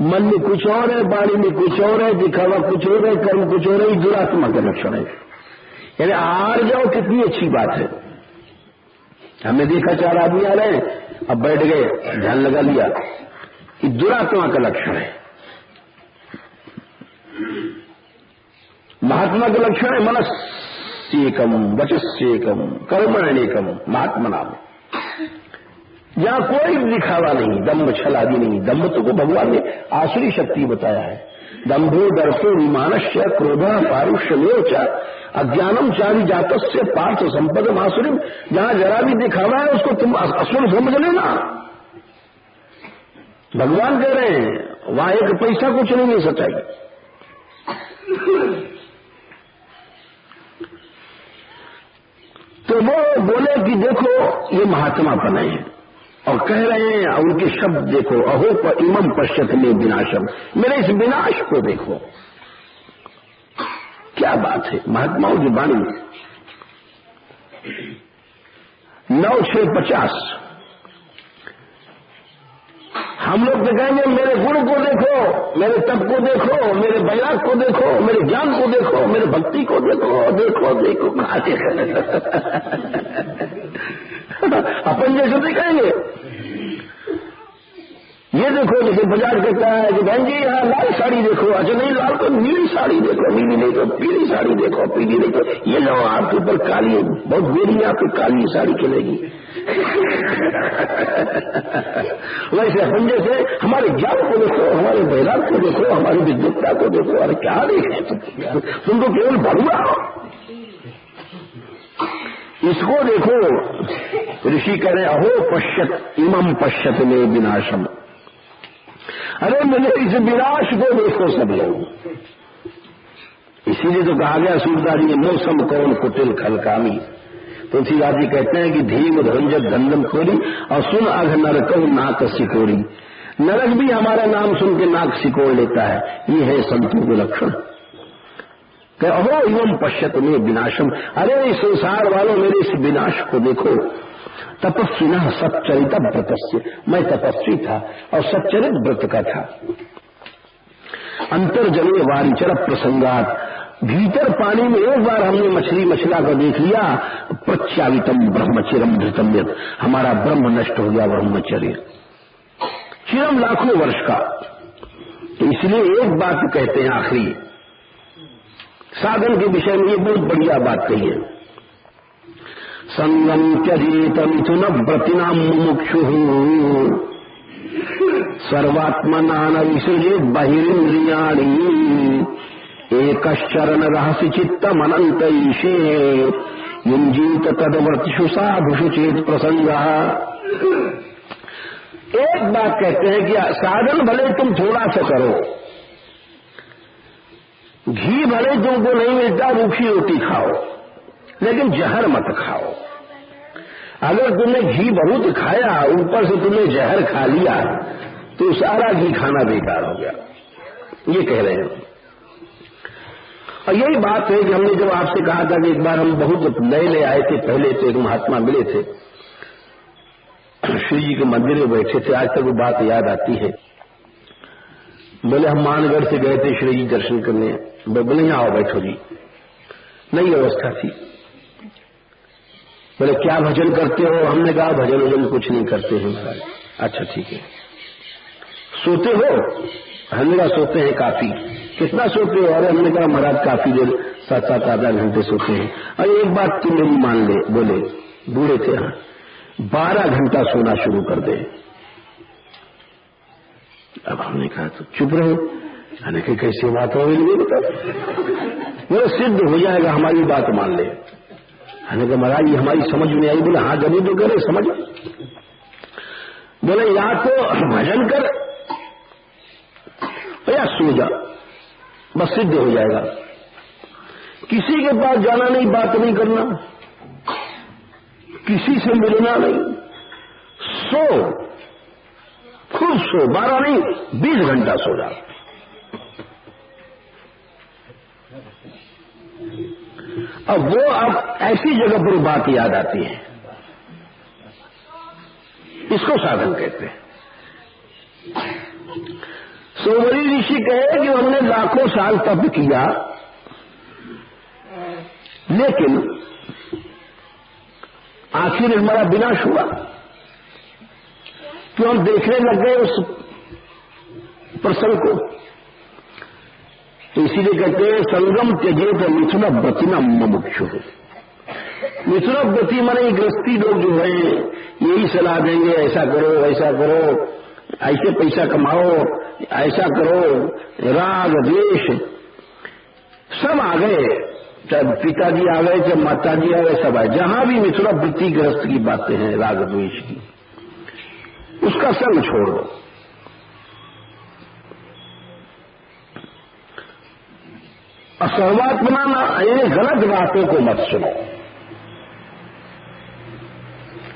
मन में कुछ और है, वाणी में कुछ और है, दिखावा कुछ और है, कर्म कुछ और है, ये दुरात्मा का लक्षण है। यानी आर्जव कितनी अच्छी बात है। हमने देखा चार आदमी आ रहे हैं, अब बैठ गए, ध्यान लगा लिया, कि दुरात्मा का लक्षण है। महात्मा का लक्षण है मनस्येकम वचस्येकम कर्मण्येकम महात्मा नाम। जहां कोई दिखावा नहीं, दम्भ छल आदि नहीं। दम्भ तो को भगवान ने आसुरी शक्ति बताया है। दम्भो दर्पो विमानस्य क्रोधा पारुष्यमेव च अज्ञानम चारि जातस्य पार्थ संपदम आसुरीम। जहां जरा भी दिखावा है उसको तुम असुर समझ लेना। भगवान कह रहे हैं वहां एक पैसा कुछ नहीं है सच्चाई। तो वो बोले कि देखो ये महात्मा है, और कह रहे हैं, उनके शब्द देखो, अहो पर इमम पश्यत में विनाशम, मेरे इस विनाश को देखो। क्या बात है महात्माओं की वाणी। 9-6-50 हम लोग तो कहेंगे मेरे गुण को देखो, मेरे तप को देखो, मेरे वैराग को देखो, मेरे ज्ञान को देखो, मेरे भक्ति को देखो, देखो देखो अपन जैसे दिखाएंगे। ये देखो जैसे बाजार कहता है कि बहन जी यहाँ लाल साड़ी देखो, अच्छा नहीं लाल तो नीली साड़ी देखो, नीली नहीं तो पीली साड़ी देखो, पीली नहीं तो ये लो आपके ऊपर काली, बहुत गोरी आपको काली साड़ी चलेगी। वैसे अपन जैसे हमारे ज्ञान को देखो, हमारे वैराग को देखो, हमारी विद्वत्ता को देखो। अरे क्या देखें तुम तो केवल भगवा हो। इसको देखो, ऋषि कह रहे अहो पश्यत इमम पश्यत में विनाशम। अरे मैंने इस विनाश को देखो सब लोग। इसीलिए तो कहा गया सूरदास जी ने मौसम कौन कुटिल खलकामी। तुलसीदास जी कहते हैं कि धीम धंजक धंधम खोरी और सुन अघ नरक नाक सिकोरी। नरक भी हमारा नाम सुन के नाक सिकोड़ लेता है। ये है संतों के लक्षण। अहो एवं पश्यत में विनाशम। अरे इस संसार वालों मेरे इस विनाश को देखो। तपस्वी न सच्चरित व्रतस्य, मैं तपस्वी था और सच्चरित व्रत का था। अंतर्जले वारिचर प्रसंगात, भीतर पानी में एक बार हमने मछला को देख लिया। प्रत्यावितम ब्रह्मचिरम धृतम यत्, हमारा ब्रह्म नष्ट हो गया ब्रह्मचर्य। चिरम लाखों वर्ष का। तो इसलिए एक बात कहते हैं आखिरी साधन के विषय में, ये बहुत बढ़िया बात कही है। संगम त्यजेत मिथुन व्रतिनाम मुमुक्षु सर्वात्मना विसृजेत बहिरिंद्रियाणि एकश्चरण रहसि चित्तम अनंत ईशे युंजीत तदवर्तिषु साधुषु चेत प्रसंग। एक बात कहते हैं कि साधन भले तुम थोड़ा सा करो, घी भले तुमको नहीं मिलता, रूखी रोटी खाओ, लेकिन जहर मत खाओ। अगर तुमने घी बहुत खाया, ऊपर से तुमने जहर खा लिया, तो सारा घी खाना बेकार हो गया। ये कह रहे हैं। और यही बात है कि हमने जब आपसे कहा था कि एक बार हम बहुत नए आए थे, पहले तो एक महात्मा मिले थे, श्री जी के मंदिर में बैठे थे, आज तक वो बात याद आती है। बोले हम मानगढ़ से गए थे श्री जी दर्शन करने। बोले यहाँ आओ बैठो जी। नई अवस्था थी। बोले क्या भजन करते हो? हमने कहा भजन वजन कुछ नहीं करते हैं महाराज। अच्छा ठीक है। सोते हो? हमने कहा सोते हैं काफी। कितना सोते हो? अरे हमने कहा महाराज काफी देर 7-7 आधा घंटे सोते हैं। अरे एक बात तुम मेरी मान ले। बोले बूढ़े थे, 12 घंटा सोना शुरू कर दे। अब हमने कहा तो चुप रहो। मैंने कहा कैसी बात हो गई बता। बोले सिद्ध हो जाएगा, हमारी बात मान ले। मैंने कहा महाराज ये हमारी समझ में आई। बोले हाँ जब तो करे समझ। बोले या तो भजन कर या सो जा, बस सिद्ध हो जाएगा। किसी के पास जाना नहीं, बात नहीं करना, किसी से मिलना नहीं, सो खूब सो। 12 नहीं 20 घंटा सो जा। अब वो अब ऐसी जगह पर बात याद आती है। इसको साधन कहते हैं। सोमरी ऋषि कहे कि हमने लाखों साल तप किया, लेकिन आखिर हमारा विनाश हुआ। तो हम देखने लग गए उस प्रसंग को। तो इसीलिए कहते हैं संगम त्यजे तो मिथुन व्रतिना मुमुक्षु। मिथुन व्रति माने गृहस्थी लोग जो है यही सलाह देंगे, ऐसा करो ऐसा करो, ऐसे पैसा कमाओ, ऐसा करो। राग द्वेष सब आ गए, चाहे पिताजी आ गए चाहे माताजी आ गए, सब आए। जहां भी मिथुन वृत्ति गृहस्थ की बातें हैं, राग द्वेष की, उसका संग छोड़ दो। सर्वात्मना ये गलत बातों को मत सुनो।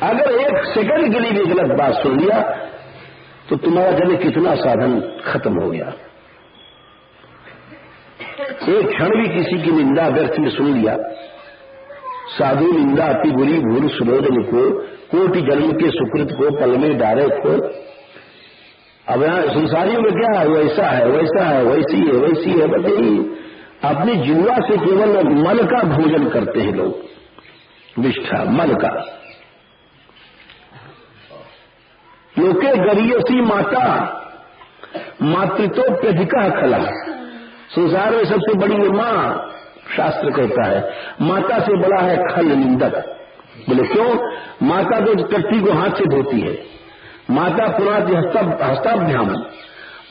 अगर 1 सेकंड के लिए भी गलत बात सुन लिया तो तुम्हारा जाने कितना साधन खत्म हो गया। एक क्षण भी किसी की निंदा व्यर्थ में सुन लिया। साधु निंदा अति बुरी भूल सुरोधन को, कोटि जन्म के सुकृत को पल में डारे को। अब यहां संसारियों में क्या है? वैसा है वैसा है, वैसी है वैसी है। बस यही अपनी जिह्वा से केवल मल का भोजन करते हैं लोग, विष्ठा मल का। लोके गरीयसी माता मातृत्वोप्यधिका खला। संसार में सबसे बड़ी मां, शास्त्र कहता है, माता से बड़ा है खल निंदक। बोले क्यों? माता तो टट्टी को हाथ से धोती है। माता पुरात हस्ताभ्याम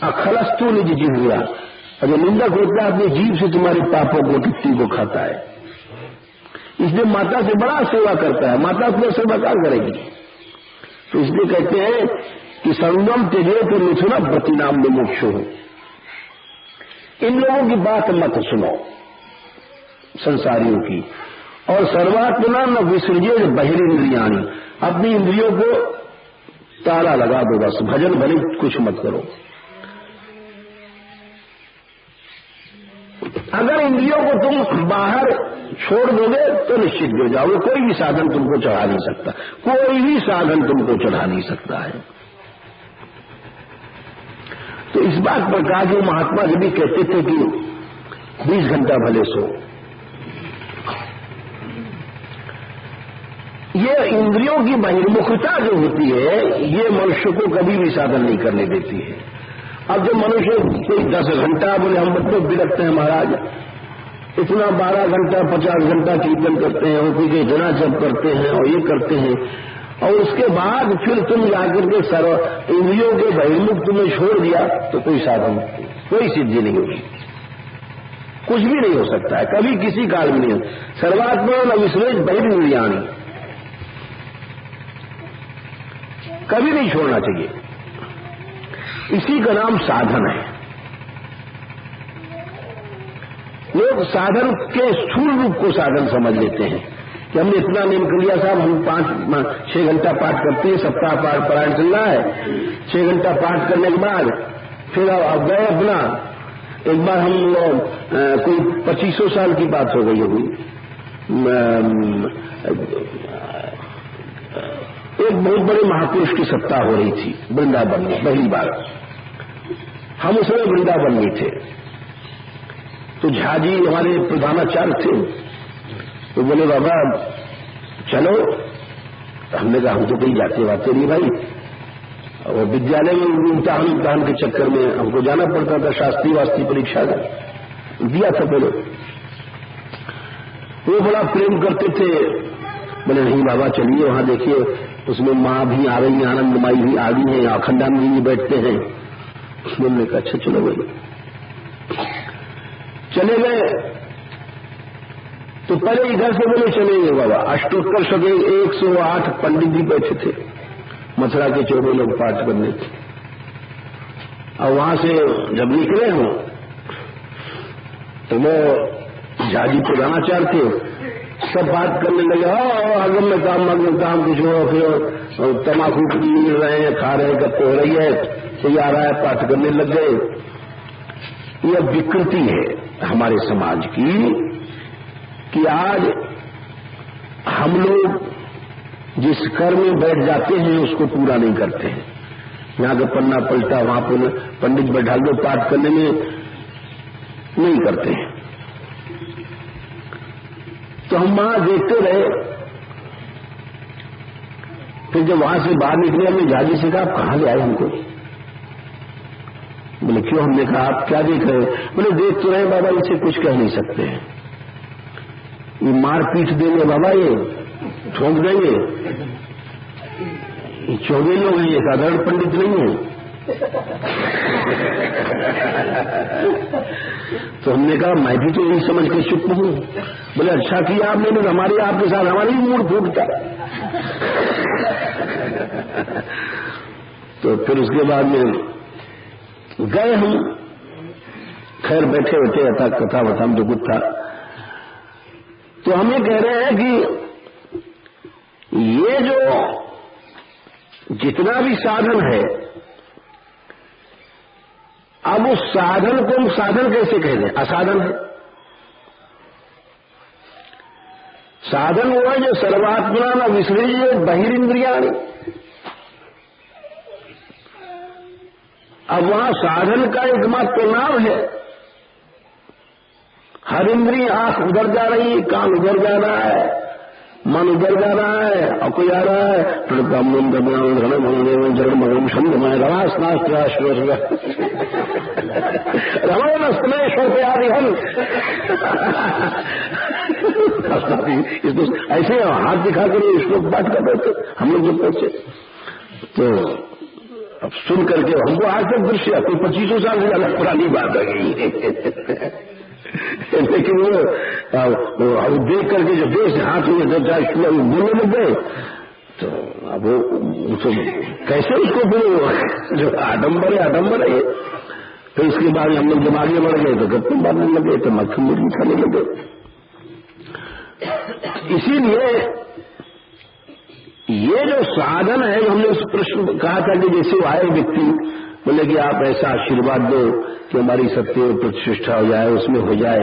अखलस्तु निज जिह्वा। और जो निंदक होता है अपनी जीभ से तुम्हारे पापों को टट्टी को खाता है। इसलिए माता से बड़ा सेवा करता है। माता अपनी सेवा क्या करेगी? तो इसलिए कहते हैं कि संगम त्यजे तो मिथुन व्रति नाम मुमुक्षु हो। इन लोगों की बात मत सुनो, संसारियों की। और सर्वात्मना न विसृजे बहिरिंद्रियाणी। अपनी इंद्रियों को ताला लगा दो बस। भजन भले कुछ मत करो। अगर इंद्रियों को तुम बाहर छोड़ दोगे तो निश्चित गिर जाओगे। कोई भी साधन तुमको चढ़ा नहीं सकता, कोई भी साधन तुमको चढ़ा नहीं सकता है। तो इस बात पर कहा जो महात्मा जब भी कहते थे कि 20 घंटा भले सो। ये इंद्रियों की बहिर्मुखता जो होती है, ये मनुष्य को कभी भी साधन नहीं करने देती है। अब जब मनुष्य कोई 10 घंटा, बोले हम मतलब बिरकते हैं महाराज, इतना 12 घंटा 50 घंटा कीर्तन करते हैं, और के जना जप करते हैं और ये करते हैं, और उसके बाद फिर तुम जाकर के सर्व इंद्रियों के बहिर्मुख तुम्हें छोड़ दिया तो कोई साधन, कोई सिद्धि नहीं होगी, कुछ भी नहीं हो सकता है, कभी किसी काल में नहीं। सर्वात्मा न विश्लेष बहिर्मुखियाणी, कभी नहीं छोड़ना चाहिए। इसी का नाम साधन है। लोग साधन के स्थूल रूप को साधन समझ लेते हैं कि हमने इतना नियम कर लिया साहब, हम 6 घंटा पाठ करते हैं, सप्ताह पाठ पारायण चल रहा है, 6 घंटा पाठ करने के बाद फिर अब गए अपना। एक बार हम लोग कोई 2500 साल की बात हो गई होगी, एक बहुत बड़े महापुरुष की सत्ता हो रही थी वृंदावन में पहली बार। हम उस समय वृंदावन में थे, तो झा जी हमारे प्रधानाचार्य थे, तो बोले बाबा चलो। हमने कहा हम तो कहीं जाते वाते नहीं भाई, और विद्यालय में इम्तिहान के चक्कर में हमको जाना पड़ता था, शास्त्री वास्त्री परीक्षा दिया था पहले। वो बड़ा प्रेम करते थे। बोले नहीं बाबा चलिए, वहां देखिए उसमें माँ भी आ रही है, आनंदमाई भी आ गई है, अखंडानंद जी बैठते हैं। बोलने का अच्छा चलो भाई। चले गए तो पहले इधर से बोले चलेंगे बाबा। अष्टोत्तर सके 108 पंडित जी बैठे थे, मथुरा के 14 लोग पाठ करने थे। और वहां से जब निकले हो तो वो झाजी प्रधानाचार्य थे, सब बात करने लगे, आगम में काम कुछ हो, फिर तमाकू पी रहे हैं, खा रहे हैं, गप्पे हो रही है, कोई आ रहा है, पाठ करने लग गए। यह विकृति है हमारे समाज की कि आज हम लोग जिस कर्म में बैठ जाते हैं उसको पूरा नहीं करते हैं। यहां का पन्ना पलटा, वहां पर पंडित बैठा दो, पाठ करने में नहीं करते हैं। तो हम वहां देखते रहे। फिर जब वहां से बाहर निकले, हमने झाजी से कहा आप कहां ले आए हमको? बोले क्यों? हमने कहा आप क्या देख रहे? बोले देख तो रहे बाबा, इसे कुछ कह नहीं सकते हैं, ये मार पीट देंगे बाबा, ये ठोक देंगे, ये 14 लोग हैं, ये साधारण पंडित नहीं है। तो हमने कहा मैं भी तो यही समझ के चुप हूं। बोले अच्छा किया आपने, तो हमारे आपके साथ हमारी ही मूड फूटता। तो फिर उसके बाद में गए हम, खैर बैठे बैठे था, कथा वथा तो कुछ था। तो हम ये कह रहे हैं कि ये जो जितना भी साधन है, अब उस साधन को हम साधन कैसे कह दें? असाधन है। साधन वो है जो सर्वात्मना न विसृज्य बहिरिंद्रियाणि। अब वहां साधन का एकमात्र नाम है। हर इंद्रिय, आंख उधर जा रही है, कान उधर जा रहा है, मन उधर जा रहा है, और कोई आ रहा है ऐसे हाथ दिखा कर श्लोक पाठ कर रहे थे हम लोग जब पहुंचे। तो अब सुन करके हमको आज तक दृश्य कोई 25 साल से ज्यादा पुरानी बात आ गई। लेकिन वो देख करके जो देश हाथ में जब जाए बोलने लग गए, तो अब वो कैसे उसको फिर जो आडम्बर है ये। फिर इसके बाद हम लोग जब आगे बढ़ गए तो गप्पे मारने लगे, तो मक्खन मुर्गी खाने लगे। इसीलिए ये जो साधन है, जो हमने उस प्रश्न कहा था कि जैसे आए व्यक्ति बोले कि आप ऐसा आशीर्वाद दो कि हमारी सत्य प्रतिष्ठा हो जाए, उसमें हो जाए,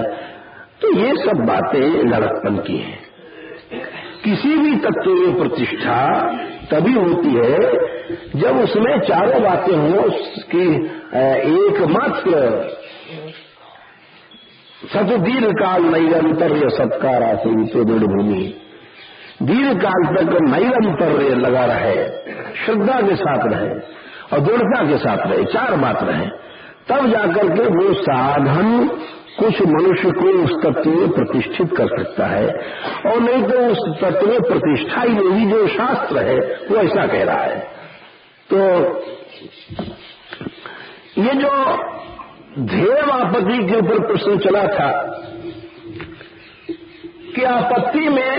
तो ये सब बातें लड़कपन की हैं। किसी भी तत्व में प्रतिष्ठा तभी होती है जब उसमें चारों बातें हों। उसकी एकमात्र सत दीर्घ काल नैरंतर्य सत्कार आसेवितो दृढ़ भूमि, दीर्घ काल तक नैरंतर्य लगा रहे, श्रद्धा के साथ रहे और दृढ़ता के साथ रहे, चार बात रहे, तब जाकर के वो साधन कुछ मनुष्य को उस तत्व में प्रतिष्ठित कर सकता है। और नहीं तो उस तत्व में प्रतिष्ठा ही नहीं, जो शास्त्र है वो ऐसा कह रहा है। तो ये जो ध्येय आपत्ति के ऊपर प्रश्न चला था कि आपत्ति में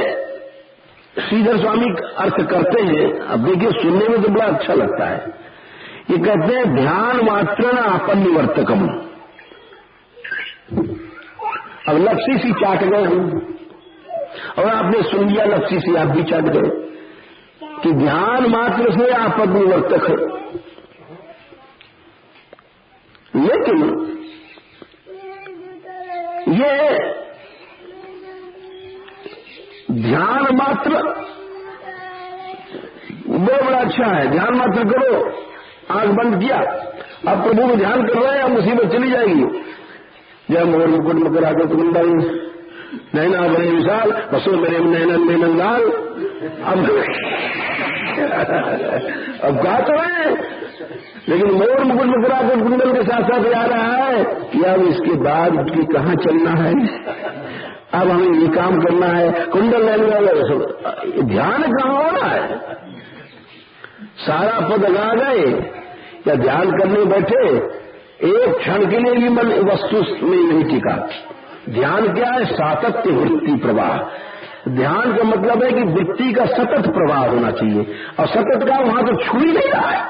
श्रीधर स्वामी अर्थ करते हैं। अब देखिए, सुनने में तो बड़ा अच्छा लगता है। ये कहते हैं ध्यान मात्र न आपन्निवर्तकम। अब लक्ष्य सी चाट गए हम, और आपने सुन लिया लक्ष्य सी आप भी चाट गए कि ध्यान मात्र से आपन्निवर्तक है। लेकिन ये ध्यान मात्र वो इच्छा है, ध्यान मात्र करो, आंख बंद किया, अब प्रभु को ध्यान कर रहे हैं, अब मुसीबत चली जाएगी। जब मोर मुकुट मकर आकर कुंडल नैना बड़े विशाल बसो मेरे नैनन में नंगाल। अब गा तो है, लेकिन मोर मुकुट मकर आकर कुंडल के साथ साथ आ रहा है कि अब इसके बाद कि कहाँ चलना है, अब हमें ये काम करना है, कुंडल लेने वाले ध्यान कहाँ हो रहा है। सारा पद लगा गए या ध्यान करने बैठे, एक क्षण के लिए भी मन वस्तु में नहीं टिका। ध्यान क्या है? सातत्य वृत्ति प्रवाह। ध्यान का मतलब है कि वृत्ति का सतत प्रवाह होना चाहिए, और सतत का वहां तो छू ही नहीं रहा है।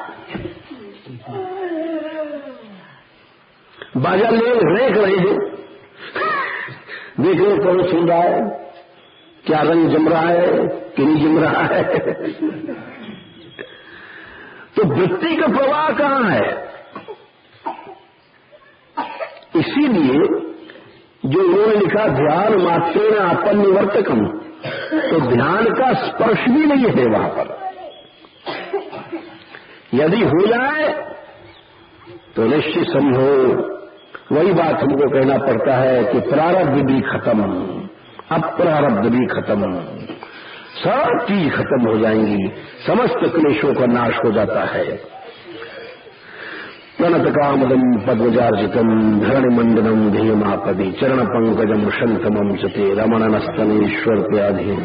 बाजा ले रेख रहे हैं, देख रहे कौन सुन रहा है, क्या रंग जम रहा है कि नहीं जम रहा है। तो वृत्ति का प्रवाह कहां है? इसीलिए जो उन्होंने लिखा ध्यान मात्रेण अपनिवर्तकम, तो ध्यान का स्पर्श भी नहीं है वहां पर। यदि हो जाए तो निश्चित समझो वही बात हमको कहना पड़ता है कि प्रारब्ध भी खत्म, अप्रारब्ध भी खत्म, सब चीज खत्म हो जाएंगी, समस्त क्लेशों का नाश हो जाता है। प्रणत कामदम पद्मजार्जितम धरणिमंडनम ध्येयमापदि चरण पंकजम शंतमम चते रमणनस्तनेश्वर प्याधीन।